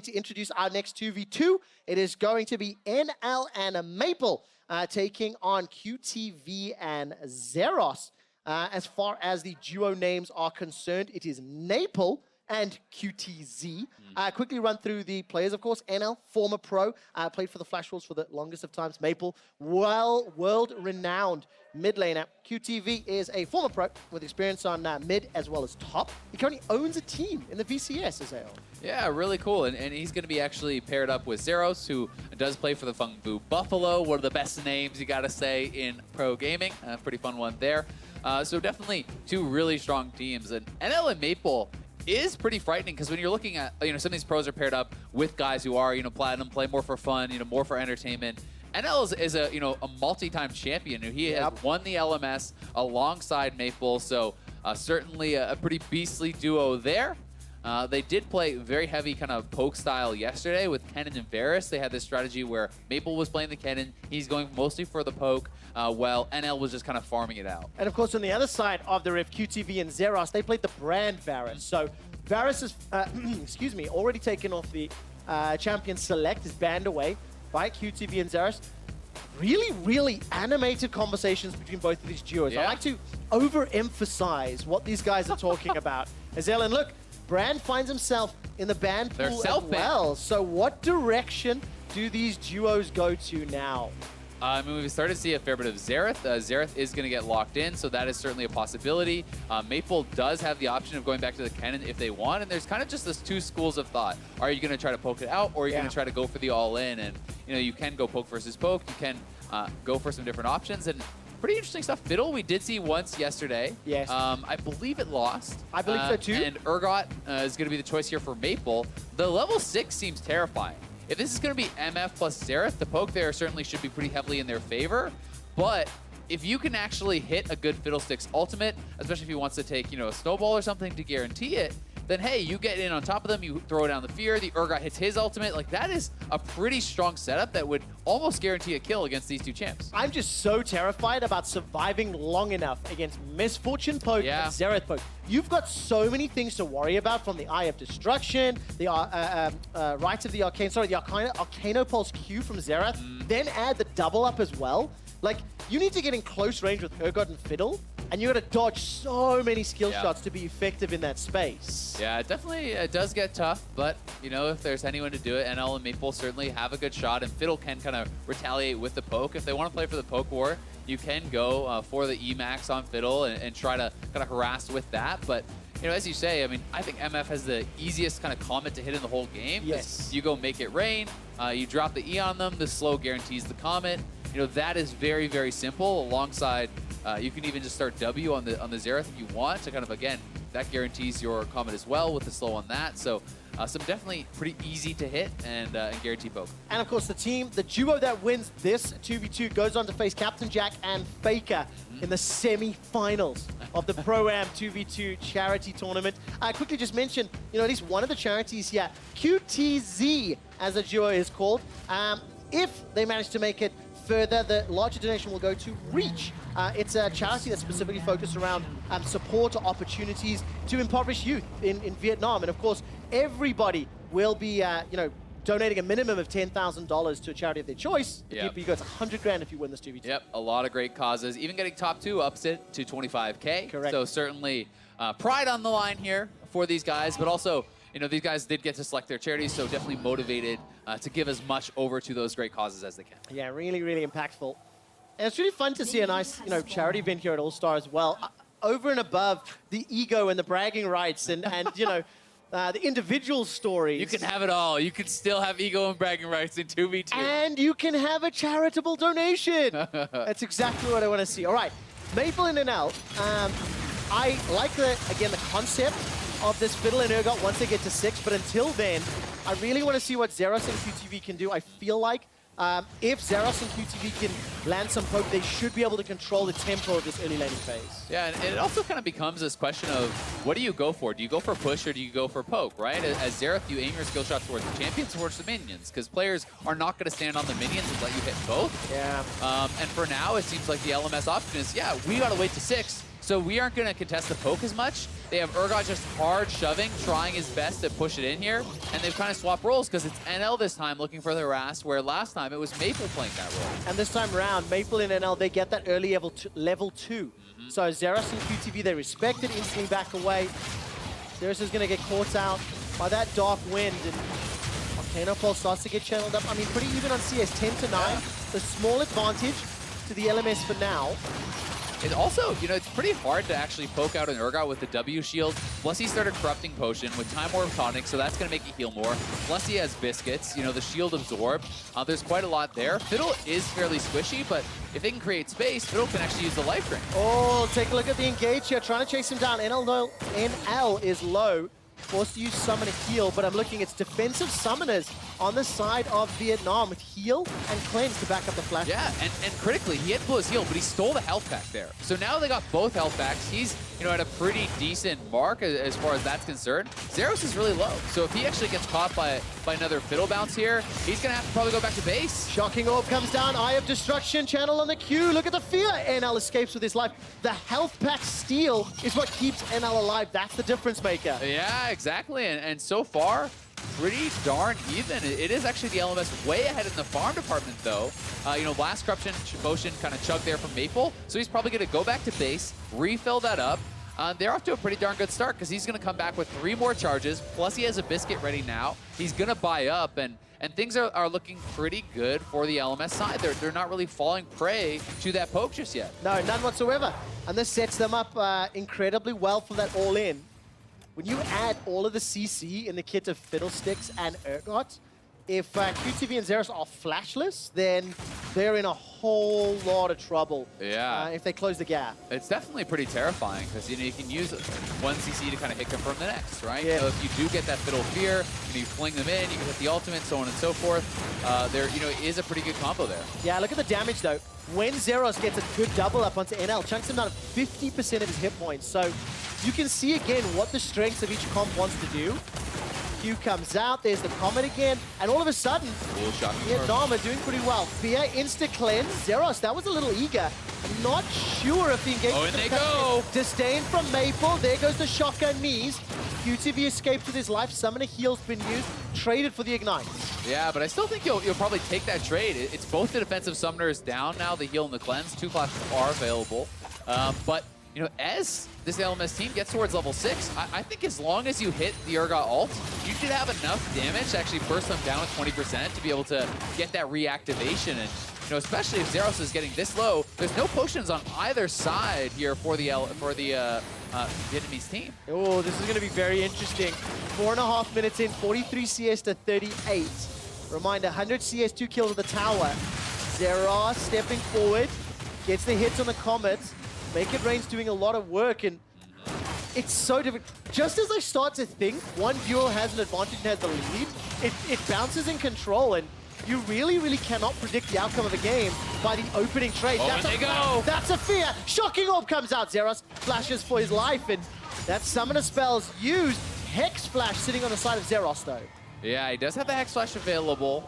To introduce our next 2v2, it is going to be NL and Maple taking on QTV and Zeros. As far as the duo names are concerned, it is Maple and QTZ. Quickly run through the players, of course. NL, former pro, played for the Flash Wolves for the longest of times. Maple, world-renowned mid laner. QTV is a former pro with experience on mid as well as top. He currently owns a team in the VCS, Azale. Yeah, really cool. And he's going to be actually paired up with Zeros, who does play for the Fung Fu Buffalo. One of the best names, you got to say, in pro gaming. Pretty fun one there. So definitely two really strong teams. And NL and Maple is pretty frightening because when you're looking at, some of these pros are paired up with guys who are, platinum, play more for fun, more for entertainment. NL is a multi-time champion. He has won the LMS alongside Maple, so certainly a pretty beastly duo there. They did play very heavy kind of poke style yesterday with Kennen and Varus. They had this strategy where Maple was playing the Kennen. He's going mostly for the poke, while NL was just kind of farming it out. And of course, on the other side of the rift, QTV and Zeros, they played the brand Varus. So Varus is, already taken off the champion select, is banned away by QTV and Zeros. Really animated conversations between both of these duos. I like to overemphasize what these guys are talking about. Azale, and look, Brand finds himself in the ban pool as well. So what direction do these duos go to now? We started to see a fair bit of Xerath. Xerath is going to get locked in, so that is certainly a possibility. Maple does have the option of going back to the Kennen if they want, and there's kind of just this two schools of thought. Are you going to try to poke it out, or are you going to try to go for the all-in? And, you can go poke versus poke. You can go for some different options. And pretty interesting stuff. Fiddle, we did see once yesterday. Yes. I believe it lost. I believe so too. And Urgot is going to be the choice here for Maple. The level 6 seems terrifying. If this is going to be MF plus Xerath, the poke there certainly should be pretty heavily in their favor. But if you can actually hit a good Fiddlesticks ultimate, especially if he wants to take, a snowball or something to guarantee it, then hey, you get in on top of them, you throw down the fear, the Urgot hits his ultimate. Like, that is a pretty strong setup that would almost guarantee a kill against these two champs. I'm just so terrified about surviving long enough against Misfortune Poke and Xerath Poke. You've got so many things to worry about, from the Eye of Destruction, the Rites of the Arcane, the Arcano Pulse Q from Xerath, then add the double up as well. Like, you need to get in close range with Urgot and Fiddle, and you got to dodge so many skill shots to be effective in that space. Yeah, it does get tough, but, if there's anyone to do it, NL and Maple certainly have a good shot, and Fiddle can kind of retaliate with the poke. If they want to play for the poke war, you can go for the Emax on Fiddle and try to kind of harass with that, but as you say, I think MF has the easiest kind of comet to hit in the whole game. Yes. You go make it rain, you drop the E on them, the slow guarantees the comet. That is very, very simple. Alongside, you can even just start W on the Xerath if you want to kind of, again, that guarantees your comet as well with the slow on that. So some definitely pretty easy to hit and guarantee poke. And of course, the duo that wins this 2v2 goes on to face Captain Jack and FLICKR in the semi-finals of the Pro-Am 2v2 charity tournament. I quickly just mentioned, at least one of the charities here, QTZ, as a duo is called. If they manage to make it further, the larger donation will go to Reach. It's a charity that's specifically focused around support opportunities to impoverished youth in Vietnam. And of course, everybody will be, donating a minimum of $10,000 to a charity of their choice. You go to 100 grand if you win this 2v2. Yep, a lot of great causes. Even getting top 2 ups it to 25K. Correct. So certainly pride on the line here for these guys, but also, these guys did get to select their charities, so definitely motivated to give as much over to those great causes as they can. Yeah, really, really impactful. And it's really fun to see a nice, charity event here at All-Star as well. Over and above the ego and the bragging rights and the individual stories. You can have it all. You can still have ego and bragging rights in 2v2. And you can have a charitable donation. That's exactly what I want to see. All right, Maple and NL. I like, the concept of this Fiddle and Urgot once they get to 6, but until then, I really want to see what Zeros and QTV can do. I feel like if Zeros and QTV can land some poke, they should be able to control the tempo of this early laning phase. Yeah, and it also kind of becomes this question of, what do you go for? Do you go for push or do you go for poke, right? As Xerath, you aim your skill shot towards the champions, towards the minions, because players are not going to stand on the minions and let you hit both. Yeah. And for now, it seems like the LMS option is, we got to wait to 6. so we aren't going to contest the poke as much. They have Urgot just hard shoving, trying his best to push it in here, and they've kind of swapped roles because it's NL this time looking for the harass, where last time it was Maple playing that role. And this time around, Maple and NL, they get that early level 2. So Zeros and QTV, they respect it, instantly back away. Zeros is going to get caught out by that Dark Wind, and Volcano Pulse starts to get channeled up. I mean, pretty even on CS, 10-9. Yeah. The small advantage to the LMS for now. It also, you know, it's pretty hard to actually poke out an Urgot with the W shield. Plus, he started Corrupting Potion with Time Warp Tonic, so that's going to make you heal more. Plus, he has Biscuits, you know, the Shield Absorb. There's quite a lot there. Fiddle is fairly squishy, but if they can create space, Fiddle can actually use the Life Ring. Oh, take a look at the engage here, trying to chase him down. NL is low. Forced to use Summon a heal, but I'm looking, it's defensive summoners on the side of Vietnam with heal and cleanse to back up the flash. Yeah, and critically, he had to pull his heal, but he stole the health pack there. So now they got both health packs. He's, you know, at a pretty decent mark as far as that's concerned. Zeros is really low, so if he actually gets caught by another Fiddle bounce here, he's gonna have to probably go back to base. Shocking Orb comes down, Eye of Destruction, channel on the Q, look at the fear! NL escapes with his life. The health pack steal is what keeps NL alive. That's the difference maker. Yeah, exactly, and so far, pretty darn even. It is actually the LMS way ahead in the farm department, though. You know, last Corruption Motion kind of chugged there from Maple, so he's probably going to go back to base, refill that up. They're off to a pretty darn good start because he's going to come back with 3 more charges, plus he has a Biscuit ready now. He's going to buy up, and things are looking pretty good for the LMS side. They're not really falling prey to that poke just yet. No, none whatsoever. And this sets them up incredibly well for that all-in. When you add all of the CC in the kit of Fiddlesticks and Urgot, if QTV and Zeros are flashless, then they're in a whole lot of trouble. Yeah. If they close the gap. It's definitely pretty terrifying because, you know, you can use one CC to kind of hit confirm the next, right? Yeah. So if you do get that Fiddle Fear, you fling them in, you can hit the ultimate, so on and so forth. There, you know, is a pretty good combo there. Yeah, look at the damage though. When Zeros gets a good double up onto NL, chunks him down to 50% of his hit points. So you can see again what the strengths of each comp wants to do. Q comes out, there's the Comet again, and all of a sudden, Vietnam are doing pretty well. Fear, insta-cleanse, Zeros, that was a little eager. I'm not sure if the engagement... Oh, and they go! Disdain from Maple, there goes the shotgun knees. QTV escapes with his life, Summoner heal's been used, traded for the Ignite. Yeah, but I still think you'll probably take that trade. It's both the defensive summoners down now, the heal and the cleanse. 2 flashes are available. But, you know, as this LMS team gets towards level 6, I think as long as you hit the Urgot ult, you should have enough damage to actually burst them down with 20% to be able to get that reactivation. And, you know, especially if Zeros is getting this low, there's no potions on either side here for the Vietnamese team. Oh, this is going to be very interesting. 4.5 minutes in, 43 CS to 38. Reminder, 100 CS, 2 kills with the tower. Zeros stepping forward, gets the hits on the Comet. Make It Rain's doing a lot of work, and it's so different. Just as I start to think one duo has an advantage and has the lead, it bounces in control, and you really, really cannot predict the outcome of the game by the opening trade. Oh, and they go! That's a fear! Shocking Orb comes out, Zeros flashes for his life, and that Summoner spell's used. Hex Flash sitting on the side of Zeros, though. Yeah, he does have the Hex Flash available.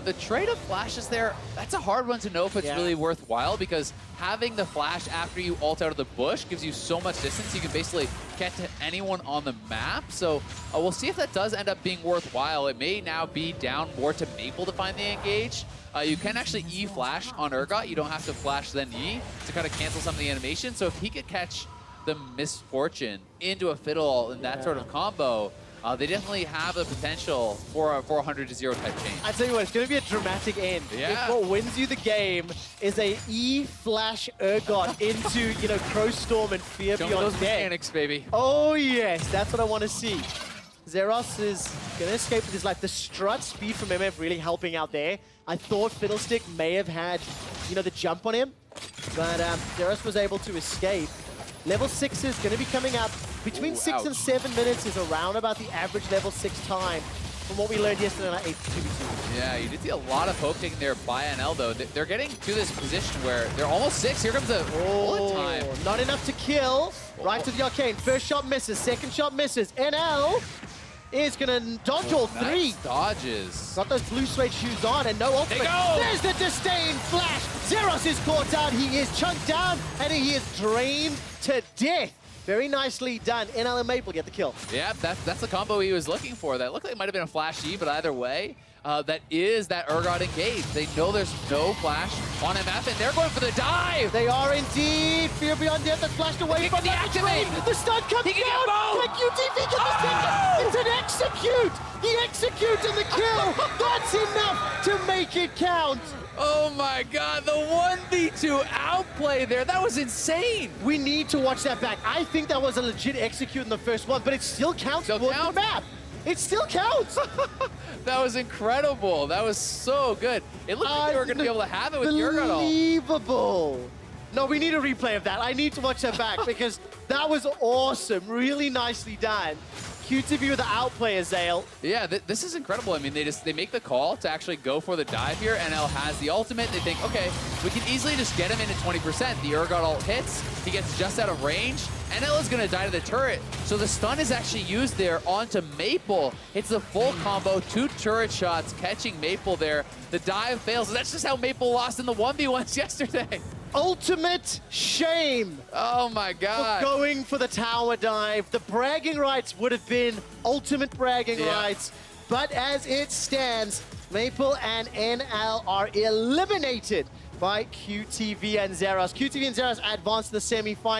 The trade of flashes there, that's a hard one to know if it's really worthwhile, because having the flash after you ult out of the bush gives you so much distance. You can basically get to anyone on the map. So we'll see if that does end up being worthwhile. It may now be down more to Maple to find the engage. You can actually E-flash on Urgot. You don't have to flash then E to kind of cancel some of the animation. So if he could catch the Misfortune into a Fiddle in that sort of combo, they definitely have the potential for a 400-0 type change. I tell you what, it's going to be a dramatic end. Yeah. If what wins you the game is a E-flash Urgot into, you know, Crow Storm and Fear Show me Beyond those Death. mechanics, baby. Oh yes, that's what I want to see. Zeros is going to escape with his life. The strut speed from MF really helping out there. I thought Fiddlestick may have had, you know, the jump on him, but Zeros was able to escape. Level 6 is going to be coming up. Between 6 and 7 minutes is around about the average level 6 time from what we learned yesterday on our 8th 2v2. Yeah, you did see a lot of poke taking there by NL, though. They're getting to this position where they're almost 6. Here comes the bullet time. Not enough to kill. Right to the arcane. First shot misses. Second shot misses. NL is gonna dodge all three. Nice dodges. Got those blue suede shoes on and no ultimate. go! There's the disdain flash. Zeros is caught out. He is chunked down and he is drained to death. Very nicely done. NL and Maple get the kill. Yeah, that's the combo he was looking for. That looked like it might have been a flash E, but either way, that is that Urgot engage. They know there's no flash on MF, and they're going for the dive. They are indeed. Fear Beyond Death that's flashed away from the activate. The stun comes He can down. get both. Can QTV get the second? It's an execute. The execute and the kill. That's enough to make it count. Oh my god, the 1v2 outplay there. That was insane. We need to watch that back. I think that was a legit execute in the first one, but it still counts Still towards counts? the map. It still counts. That was incredible. That was so good. It looked like they were going to be able to have it with Urgot. Unbelievable. No, we need a replay of that. I need to watch that back because that was awesome. Really nicely done. QTV with the outplay, Azale. Yeah, this is incredible. I mean, they make the call to actually go for the dive here. NL has the ultimate. They think, okay, we can easily just get him into 20%. The Urgot ult hits. He gets just out of range. NL is going to die to the turret. So the stun is actually used there onto Maple. It's the full combo, 2 turret shots catching Maple there. The dive fails. And that's just how Maple lost in the 1v1s yesterday. Ultimate shame. Oh my god. Going for the tower dive. The bragging rights would have been ultimate bragging rights. But as it stands, Maple and NL are eliminated by QTV and Zeros. QTV and Zeros advance to the semi-final.